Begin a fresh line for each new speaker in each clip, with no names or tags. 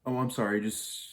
Oh, I'm sorry, just...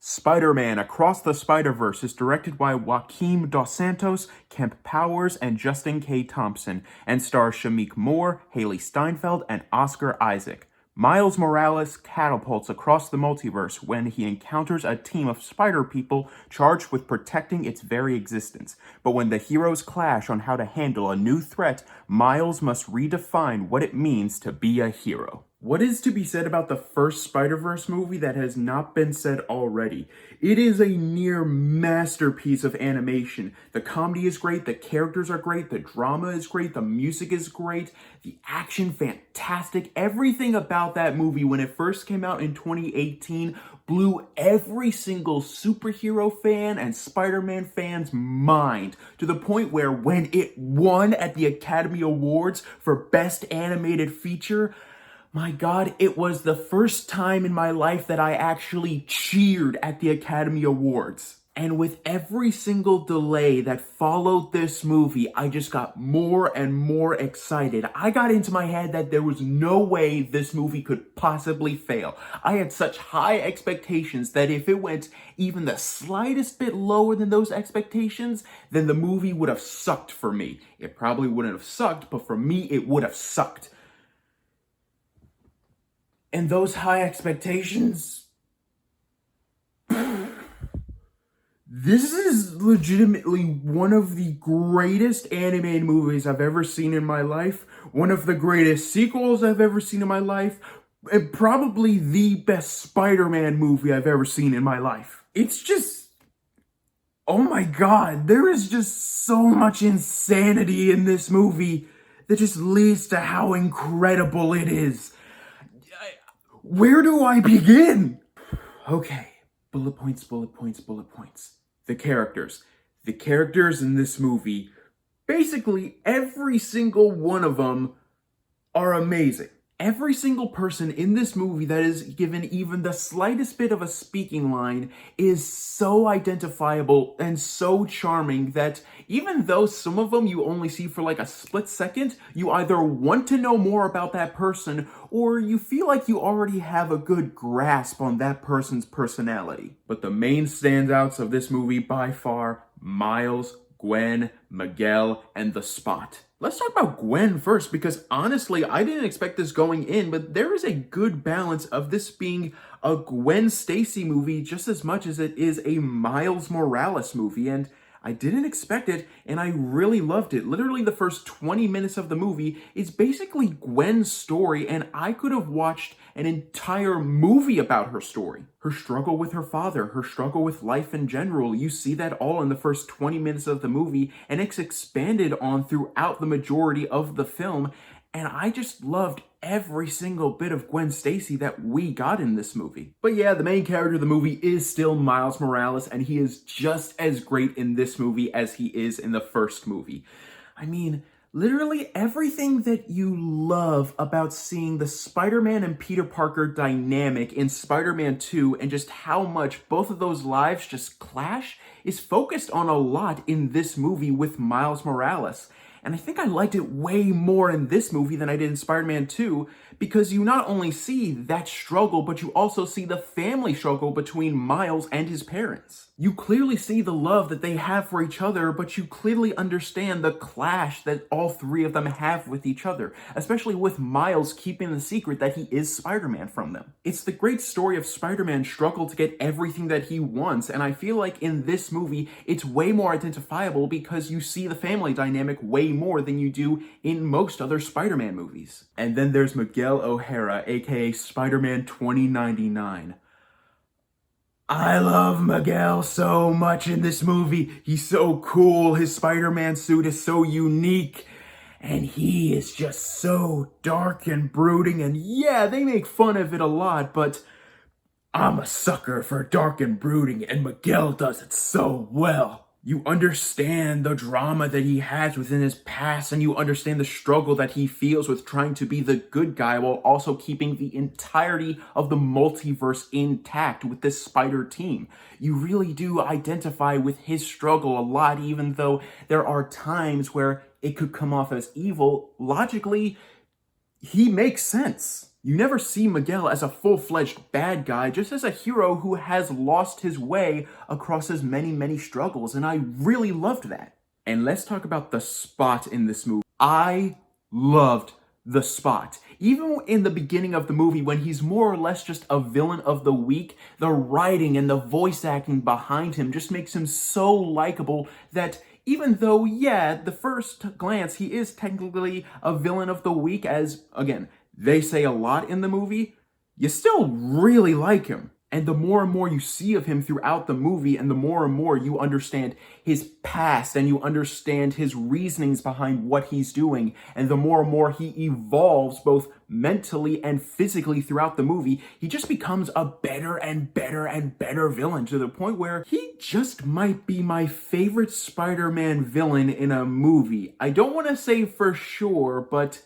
Spider-Man Across the Spider-Verse is directed by Joaquim Dos Santos, Kemp Powers, and Justin K. Thompson, and stars Shamik Moore, Haley Steinfeld, and Oscar Isaac. Miles Morales catapults across the multiverse when he encounters a team of spider people charged with protecting its very existence. But when the heroes clash on how to handle a new threat, Miles must redefine what it means to be a hero. What is to be said about the first Spider-Verse movie that has not been said already? It is a near masterpiece of animation. The comedy is great, the characters are great, the drama is great, the music is great, the action fantastic. Everything about that movie when it first came out in 2018 blew every single superhero fan and Spider-Man fan's mind to the point where when it won at the Academy Awards for Best Animated Feature, my God, it was the first time in my life that I actually cheered at the Academy Awards. And with every single delay that followed this movie, I just got more and more excited. I got into my head that there was no way this movie could possibly fail. I had such high expectations that if it went even the slightest bit lower than those expectations, then the movie would have sucked for me. It probably wouldn't have sucked, but for me, it would have sucked. And those high expectations, this is legitimately one of the greatest animated movies I've ever seen in my life, one of the greatest sequels I've ever seen in my life, and probably the best Spider-Man movie I've ever seen in my life. It's just, oh my God, there is just so much insanity in this movie that just leads to how incredible it is. Where do I begin? Okay, bullet points, bullet points, bullet points. The characters. The characters in this movie, basically every single one of them are amazing. Every single person in this movie that is given even the slightest bit of a speaking line is so identifiable and so charming that even though some of them you only see for like a split second, you either want to know more about that person or you feel like you already have a good grasp on that person's personality. But the main standouts of this movie by far, Miles, Gwen, Miguel, and the Spot. Let's talk about Gwen first, because honestly, I didn't expect this going in, but there is a good balance of this being a Gwen Stacy movie just as much as it is a Miles Morales movie, and I didn't expect it, and I really loved it. Literally the first 20 minutes of the movie is basically Gwen's story, and I could have watched an entire movie about her story. Her struggle with her father, her struggle with life in general, you see that all in the first 20 minutes of the movie, and it's expanded on throughout the majority of the film, and I just loved every single bit of Gwen Stacy that we got in this movie. But yeah, the main character of the movie is still Miles Morales, and he is just as great in this movie as he is in the first movie. I mean, literally everything that you love about seeing the Spider-Man and Peter Parker dynamic in Spider-Man 2 and just how much both of those lives just clash is focused on a lot in this movie with Miles Morales. And I think I liked it way more in this movie than I did in Spider-Man 2 because you not only see that struggle, but you also see the family struggle between Miles and his parents. You clearly see the love that they have for each other, but you clearly understand the clash that all three of them have with each other, especially with Miles keeping the secret that he is Spider-Man from them. It's the great story of Spider-Man's struggle to get everything that he wants, and I feel like in this movie, it's way more identifiable because you see the family dynamic way more than you do in most other Spider-Man movies. And then there's Miguel O'Hara, aka Spider-Man 2099. I love Miguel so much in this movie. He's so cool. His Spider-Man suit is so unique. And he is just so dark and brooding. And yeah, they make fun of it a lot, but I'm a sucker for dark and brooding, and Miguel does it so well. You understand the drama that he has within his past, and you understand the struggle that he feels with trying to be the good guy while also keeping the entirety of the multiverse intact with this spider team. You really do identify with his struggle a lot, even though there are times where it could come off as evil. Logically, he makes sense. You never see Miguel as a full-fledged bad guy, just as a hero who has lost his way across his many, many struggles, and I really loved that. And let's talk about the Spot in this movie. I loved the Spot. Even in the beginning of the movie, when he's more or less just a villain of the week, the writing and the voice acting behind him just makes him so likable that even though, yeah, at the first glance, he is technically a villain of the week, as, again, they say a lot in the movie, you still really like him. And the more and more you see of him throughout the movie, and the more and more you understand his past, and you understand his reasonings behind what he's doing, and the more and more he evolves both mentally and physically throughout the movie, he just becomes a better and better and better villain, to the point where he just might be my favorite Spider-Man villain in a movie. I don't want to say for sure, but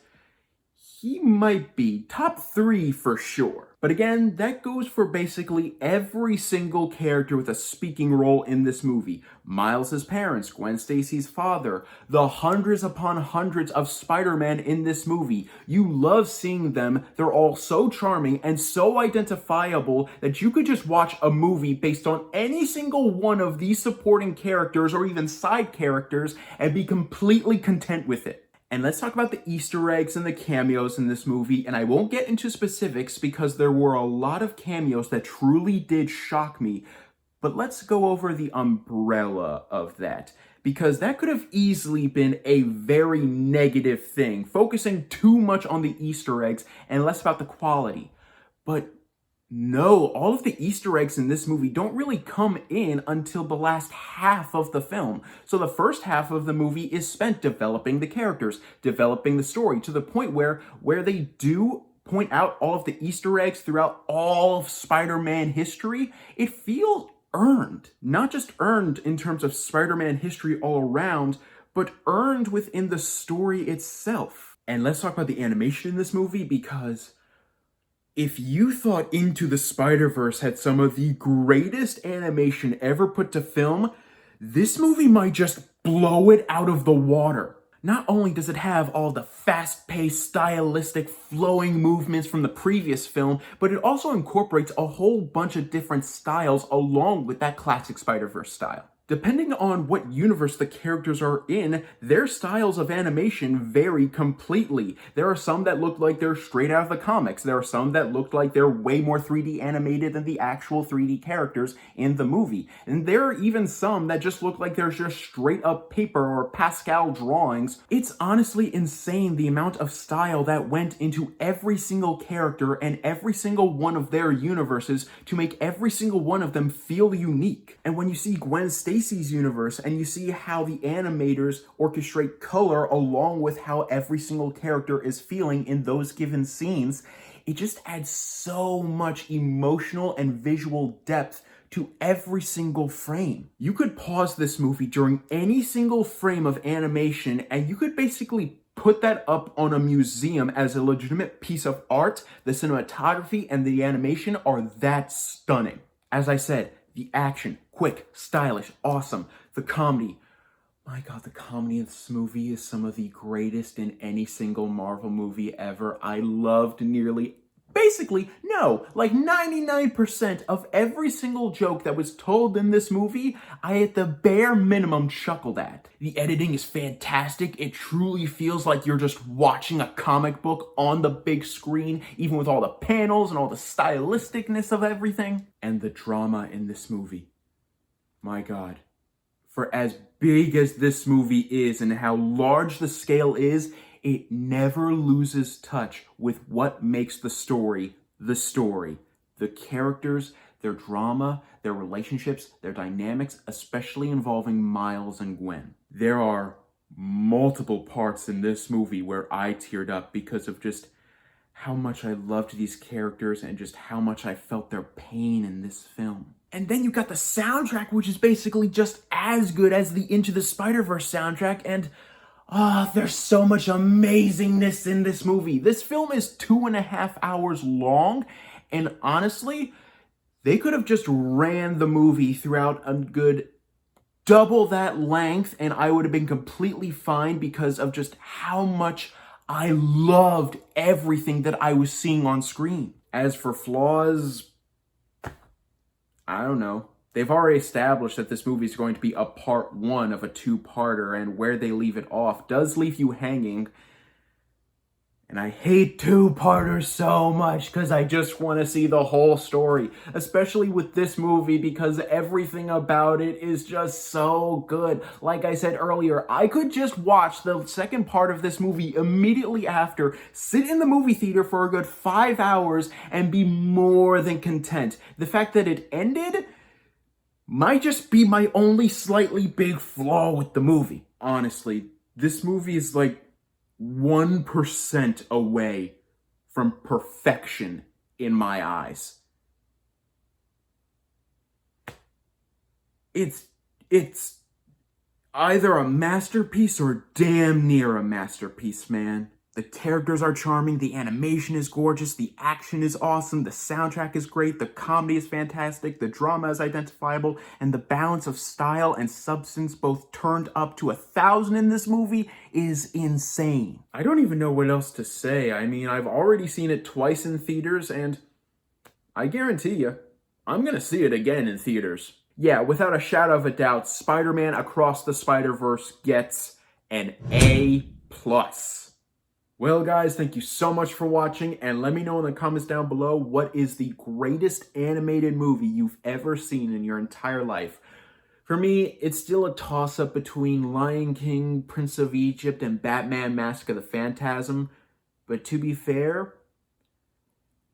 he might be top 3 for sure. But again, that goes for basically every single character with a speaking role in this movie. Miles' parents, Gwen Stacy's father, the hundreds upon hundreds of Spider-Man in this movie. You love seeing them. They're all so charming and so identifiable that you could just watch a movie based on any single one of these supporting characters or even side characters and be completely content with it. And let's talk about the Easter eggs and the cameos in this movie, and I won't get into specifics because there were a lot of cameos that truly did shock me, but let's go over the umbrella of that, because that could have easily been a very negative thing, focusing too much on the Easter eggs and less about the quality. But no, all of the Easter eggs in this movie don't really come in until the last half of the film. So the first half of the movie is spent developing the characters, developing the story, to the point where they do point out all of the Easter eggs throughout all of Spider-Man history. It feels earned. Not just earned in terms of Spider-Man history all around, but earned within the story itself. And let's talk about the animation in this movie, because if you thought Into the Spider-Verse had some of the greatest animation ever put to film, this movie might just blow it out of the water. Not only does it have all the fast-paced, stylistic, flowing movements from the previous film, but it also incorporates a whole bunch of different styles along with that classic Spider-Verse style. Depending on what universe the characters are in, their styles of animation vary completely. There are some that look like they're straight out of the comics. There are some that look like they're way more 3D animated than the actual 3D characters in the movie. And there are even some that just look like they're just straight up paper or Pascal drawings. It's honestly insane the amount of style that went into every single character and every single one of their universes to make every single one of them feel unique. And when you see Gwen Stacy's universe and you see how the animators orchestrate color along with how every single character is feeling in those given scenes, it just adds so much emotional and visual depth to every single frame. You could pause this movie during any single frame of animation and you could basically put that up on a museum as a legitimate piece of art. The cinematography and the animation are that stunning. As I said, the action, quick, stylish, awesome. The comedy. My God, the comedy in this movie is some of the greatest in any single Marvel movie ever. I loved basically, no, like 99% of every single joke that was told in this movie, I at the bare minimum chuckled at. The editing is fantastic. It truly feels like you're just watching a comic book on the big screen, even with all the panels and all the stylisticness of everything. And the drama in this movie. My God. For as big as this movie is and how large the scale is, it never loses touch with what makes the story the story. The characters, their drama, their relationships, their dynamics, especially involving Miles and Gwen. There are multiple parts in this movie where I teared up because of just how much I loved these characters and just how much I felt their pain in this film. And then you got the soundtrack, which is basically just as good as the Into the Spider-Verse soundtrack. And there's so much amazingness in this movie. This film is 2.5 hours long. And honestly, they could have just ran the movie throughout a good double that length, and I would have been completely fine because of just how much I loved everything that I was seeing on screen. As for flaws, I don't know. They've already established that this movie is going to be a part one of a two-parter, and where they leave it off does leave you hanging. And I hate two-parters so much because I just want to see the whole story, especially with this movie because everything about it is just so good. Like I said earlier, I could just watch the second part of this movie immediately after, sit in the movie theater for a good 5 hours, and be more than content. The fact that it ended might just be my only slightly big flaw with the movie. Honestly, this movie is like 1% away from perfection in my eyes. It's either a masterpiece or damn near a masterpiece, man. The characters are charming, the animation is gorgeous, the action is awesome, the soundtrack is great, the comedy is fantastic, the drama is identifiable, and the balance of style and substance both turned up to 1,000 in this movie is insane. I don't even know what else to say. I mean, I've already seen it twice in theaters, and I guarantee you, I'm gonna see it again in theaters. Yeah, without a shadow of a doubt, Spider-Man Across the Spider-Verse gets an A+. Well, guys, thank you so much for watching, and let me know in the comments down below what is the greatest animated movie you've ever seen in your entire life. For me, it's still a toss-up between Lion King, Prince of Egypt, and Batman Mask of the Phantasm, but to be fair,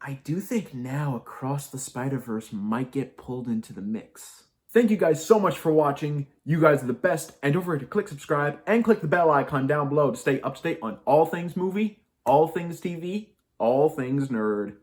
I do think now Across the Spider-Verse might get pulled into the mix. Thank you guys so much for watching. You guys are the best. And don't forget to click subscribe and click the bell icon down below to stay up to date on all things movie, all things TV, all things nerd.